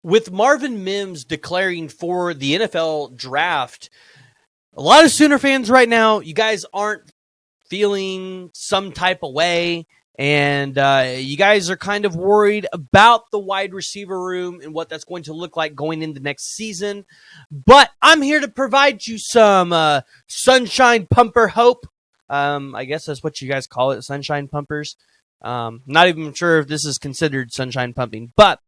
With Marvin Mims declaring for the NFL draft, a lot of Sooner fans right now, you guys aren't feeling some type of way, and you guys are kind of worried about the wide receiver room and what that's going to look like going into next season. But I'm here to provide you some sunshine pumper hope. I guess that's what you guys call it, sunshine pumpers. Not even sure if this is considered sunshine pumping, but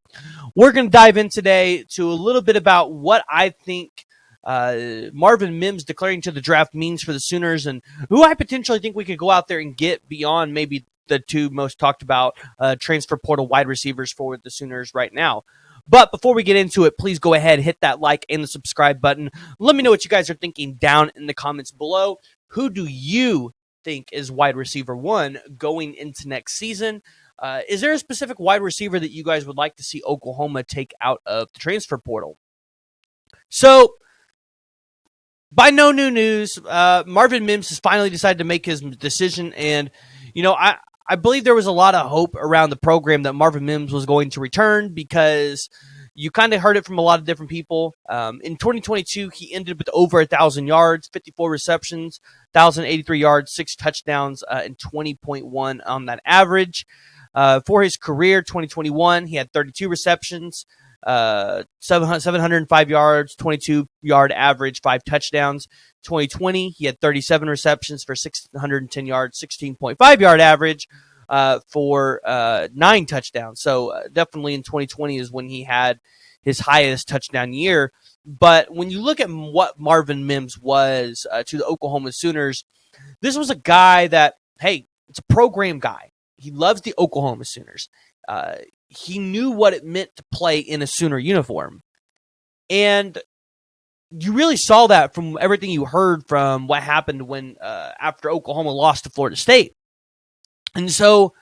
we're going to dive in today to a little bit about what I think Marvin Mims declaring to the draft means for the Sooners and who I potentially think we could go out there and get beyond maybe the two most talked about transfer portal wide receivers for the Sooners right now. But before we get into it, please go ahead, hit that like and the subscribe button. Let me know what you guys are thinking down in the comments below. Who do you think is wide receiver one going into next season? Is there a specific wide receiver that you guys would like to see Oklahoma take out of the transfer portal? So, by no new news, Marvin Mims has finally decided to make his decision. And, I believe there was a lot of hope around the program that Marvin Mims was going to return because you kind of heard it from a lot of different people. In 2022, he ended with over 1,000 yards, 54 receptions, 1,083 yards, 6 touchdowns, and 20.1 on that average. For his career, 2021, he had 32 receptions, 705 yards, 22-yard average, 5 touchdowns. 2020, he had 37 receptions for 610 yards, 16.5-yard average for 9 touchdowns. So definitely in 2020 is when he had his highest touchdown year. But when you look at what Marvin Mims was to the Oklahoma Sooners, this was a guy that, hey, it's a program guy. He loves the Oklahoma Sooners. He knew what it meant to play in a Sooner uniform. And you really saw that from everything you heard from what happened when after Oklahoma lost to Florida State. And so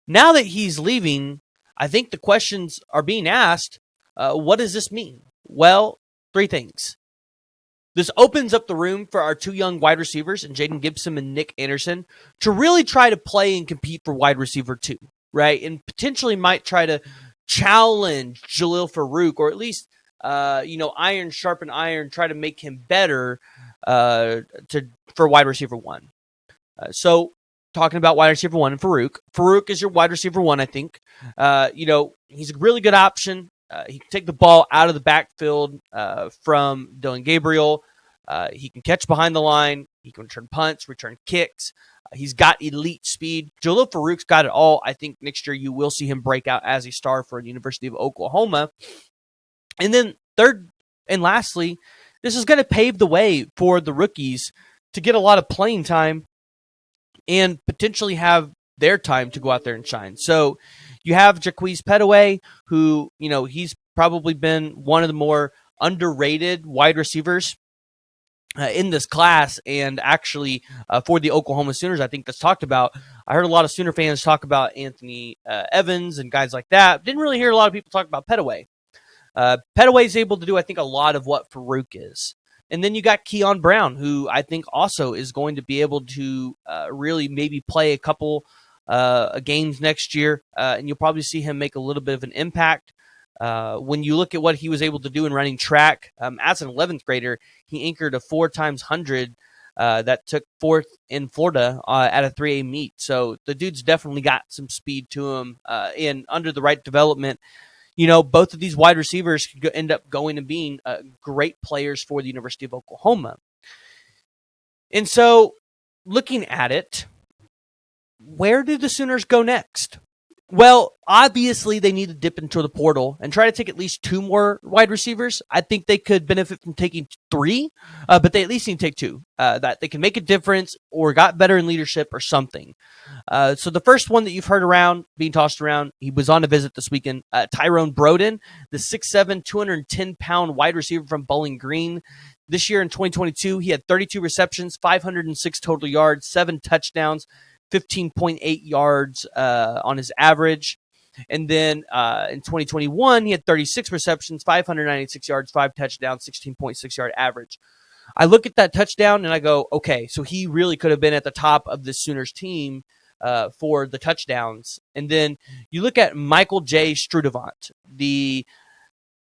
now that he's leaving, I think the questions are being asked, what does this mean? Well, 3 things. This opens up the room for our 2 young wide receivers, and Jaden Gibson and Nick Anderson, to really try to play and compete for wide receiver 2, right? And potentially might try to challenge Jalil Farouk, or at least, iron sharpen iron, try to make him better for wide receiver 1. So talking about wide receiver 1 and Farouk. Farouk is your wide receiver 1, I think. He's a really good option. He can take the ball out of the backfield from Dylan Gabriel. He can catch behind the line. He can return punts, return kicks. He's got elite speed. Jalil Farouk's got it all. I think next year you will see him break out as a star for the University of Oklahoma. And then third and lastly, this is going to pave the way for the rookies to get a lot of playing time and potentially have their time to go out there and shine. So you have Jaquez Petaway, who, he's probably been one of the more underrated wide receivers in this class, and actually for the Oklahoma Sooners, I think that's talked about. I heard a lot of Sooner fans talk about Anthony Evans and guys like that. Didn't really hear a lot of people talk about Petaway. Petaway is able to do, I think, a lot of what Farouk is. And then you got Keon Brown, who I think also is going to be able to really maybe play a couple games next year, and you'll probably see him make a little bit of an impact. When you look at what he was able to do in running track, as an 11th grader, he anchored a 4x100 that took 4th in Florida at a 3A meet. So the dude's definitely got some speed to him, and under the right development, both of these wide receivers could end up going and being great players for the University of Oklahoma. And so looking at it, where do the Sooners go next? Well, obviously they need to dip into the portal and try to take at least 2 more wide receivers. I think they could benefit from taking 3, but they at least need to take 2 that they can make a difference or got better in leadership or something. So the first one that you've heard being tossed around, he was on a visit this weekend, Tyrone Broden, the 6'7", 210-pound wide receiver from Bowling Green. This year in 2022, he had 32 receptions, 506 total yards, 7 touchdowns, 15.8 yards on his average. And then in 2021, he had 36 receptions, 596 yards, 5 touchdowns, 16.6-yard average. I look at that touchdown and I go, okay, so he really could have been at the top of the Sooners team for the touchdowns. And then you look at Michael J. Strudevant, the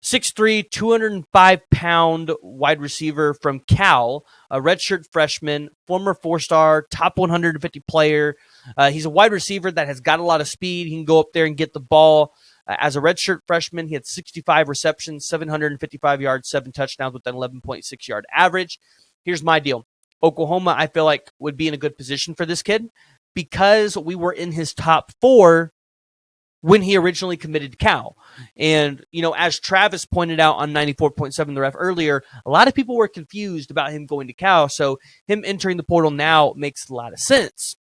6'3", 205-pound wide receiver from Cal, a redshirt freshman, former four-star, top 150 player. He's a wide receiver that has got a lot of speed. He can go up there and get the ball. As a redshirt freshman, he had 65 receptions, 755 yards, 7 touchdowns with an 11.6 yard average. Here's my deal. Oklahoma, I feel like, would be in a good position for this kid because we were in his top 4 when he originally committed to Cal. And, as Travis pointed out on 94.7 The Ref earlier, a lot of people were confused about him going to Cal. So him entering the portal now makes a lot of sense.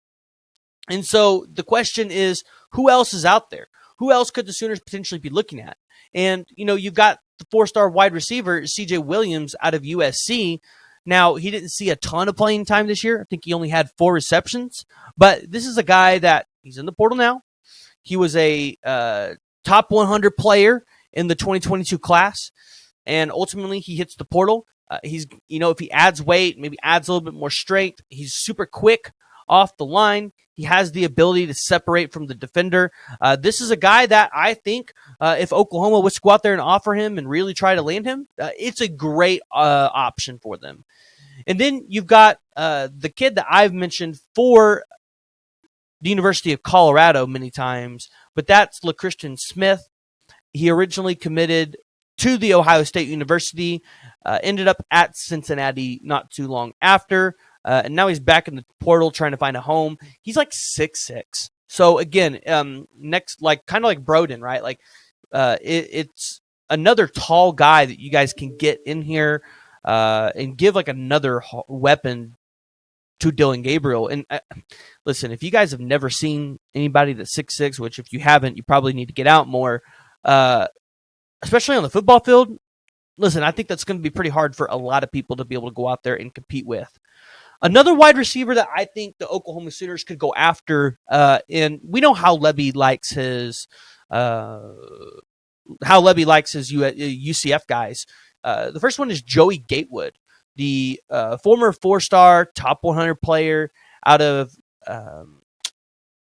And so the question is, who else is out there? Who else could the Sooners potentially be looking at? And, you've got the 4-star wide receiver, C.J. Williams, out of USC. Now, he didn't see a ton of playing time this year. I think he only had 4 receptions. But this is a guy that he's in the portal now. He was a top 100 player in the 2022 class, and ultimately he hits the portal. He's, if he adds weight, maybe adds a little bit more strength, he's super quick off the line. He has the ability to separate from the defender. This is a guy that I think if Oklahoma was to go out there and offer him and really try to land him, it's a great option for them. And then you've got the kid that I've mentioned for the University of Colorado many times, but that's LaChristian Smith. He originally committed to the Ohio State University, ended up at Cincinnati not too long after, and now he's back in the portal trying to find a home. He's like 6'6". So again, next, kind of like Broden, right? It's another tall guy that you guys can get in here and give another weapon to Dylan Gabriel. And listen, if you guys have never seen anybody that's 6'6", which if you haven't, you probably need to get out more, especially on the football field. Listen, I think that's going to be pretty hard for a lot of people to be able to go out there and compete with. Another wide receiver that I think the Oklahoma Sooners could go after, and we know how Lebby likes his UCF guys. The first one is Joey Gatewood, the former 4-star top 100 player out of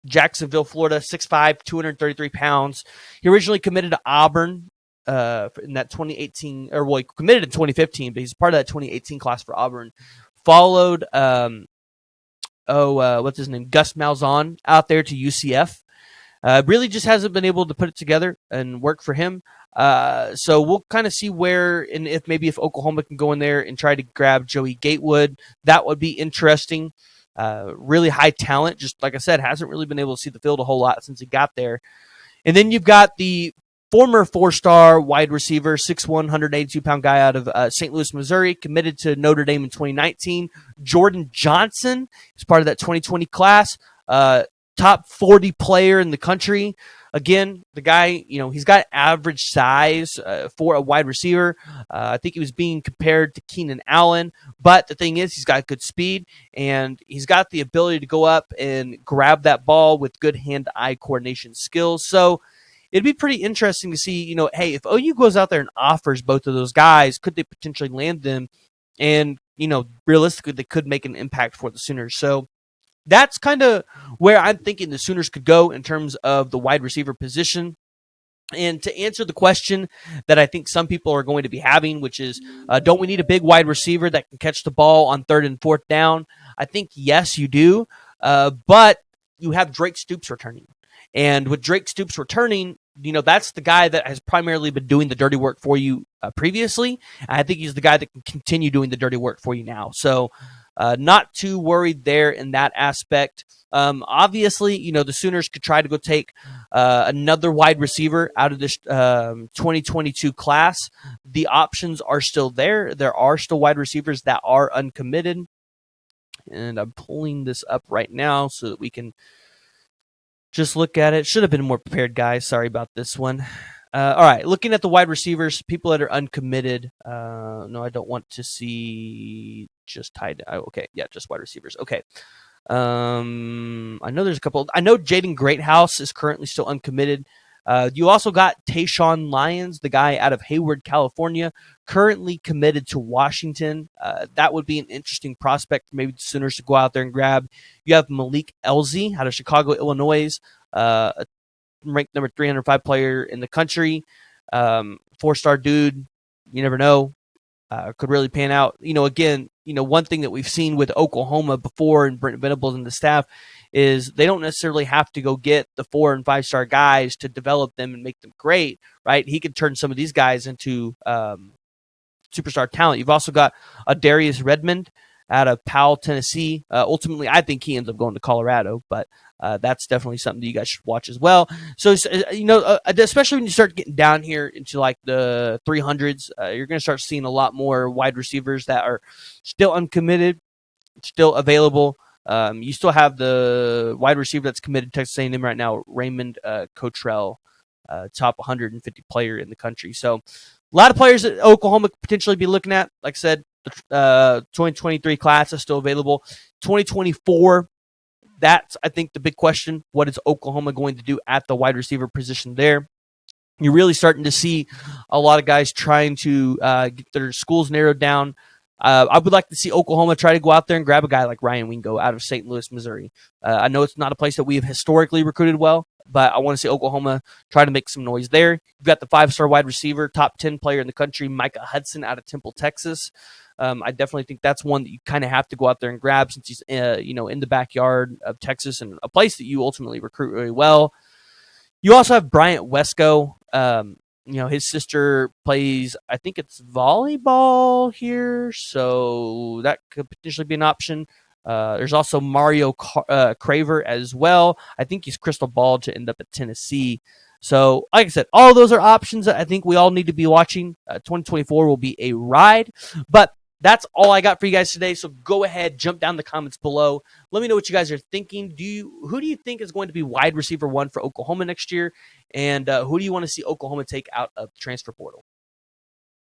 Jacksonville, Florida, 6'5", 233 pounds. He originally committed to Auburn in that 2018, he committed in 2015, but he's part of that 2018 class for Auburn. Followed, what's his name? Gus Malzahn out there to UCF. Really just hasn't been able to put it together and work for him. So we'll kind of see where and if Oklahoma can go in there and try to grab Joey Gatewood. That would be interesting. Really high talent. Just like I said, hasn't really been able to see the field a whole lot since he got there. And then you've got the former 4-star wide receiver, 6'1", 182-pound guy out of St. Louis, Missouri, committed to Notre Dame in 2019. Jordan Johnson is part of that 2020 class. Top 40 player in the country. Again, the guy, he's got average size for a wide receiver. I think he was being compared to Keenan Allen. But the thing is, he's got good speed, and he's got the ability to go up and grab that ball with good hand-eye coordination skills. So it'd be pretty interesting to see, hey, if OU goes out there and offers both of those guys, could they potentially land them? And, realistically, they could make an impact for the Sooners. So that's kind of where I'm thinking the Sooners could go in terms of the wide receiver position. And to answer the question that I think some people are going to be having, which is, don't we need a big wide receiver that can catch the ball on 3rd and 4th down? I think, yes, you do. But you have Drake Stoops returning. And with Drake Stoops returning, that's the guy that has primarily been doing the dirty work for you previously. I think he's the guy that can continue doing the dirty work for you now. So not too worried there in that aspect. Obviously, the Sooners could try to go take another wide receiver out of this 2022 class. The options are still there. There are still wide receivers that are uncommitted. And I'm pulling this up right now so that we can just look at it. Should have been more prepared, guys. Sorry about this one. All right, looking at the wide receivers, people that are uncommitted. No, I don't want to see just tied. Okay, yeah, just wide receivers. Okay. I know there's a couple. I know Jaden Greathouse is currently still uncommitted. You also got Tayshawn Lyons, the guy out of Hayward, California, currently committed to Washington. That would be an interesting prospect for maybe the Sooners to go out there and grab. You have Malik Elzy out of Chicago, Illinois, ranked number 305 player in the country. 4-star dude. You never know. Could really pan out. Again, one thing that we've seen with Oklahoma before and Brent Venables and the staff is they don't necessarily have to go get the 4 and 5-star guys to develop them and make them great, right? He could turn some of these guys into superstar talent. You've also got a Darius Redmond out of Powell, Tennessee. Ultimately, I think he ends up going to Colorado, but that's definitely something that you guys should watch as well. So, especially when you start getting down here into like the 300s, you're going to start seeing a lot more wide receivers that are still uncommitted, still available. You still have the wide receiver that's committed to Texas A&M right now, Raymond Cottrell, top 150 player in the country. So, a lot of players that Oklahoma could potentially be looking at. Like I said, the 2023 class is still available. 2024, that's, I think, the big question. What is Oklahoma going to do at the wide receiver position there? You're really starting to see a lot of guys trying to get their schools narrowed down. I would like to see Oklahoma try to go out there and grab a guy like Ryan Wingo out of St. Louis, Missouri. I know it's not a place that we have historically recruited well, but I want to see Oklahoma try to make some noise there. You've got the 5-star wide receiver, top 10 player in the country, Micah Hudson out of Temple, Texas. I definitely think that's one that you kind of have to go out there and grab since he's in the backyard of Texas and a place that you ultimately recruit really well. You also have Bryant Wesco. His sister plays, I think it's volleyball here, so that could potentially be an option. There's also Mario Craver as well. I think he's crystal ball to end up at Tennessee. So, like I said, all those are options that I think we all need to be watching. 2024 will be a ride, but that's all I got for you guys today. So go ahead, jump down the comments below. Let me know what you guys are thinking. Who do you think is going to be wide receiver 1 for Oklahoma next year? And who do you want to see Oklahoma take out of the transfer portal?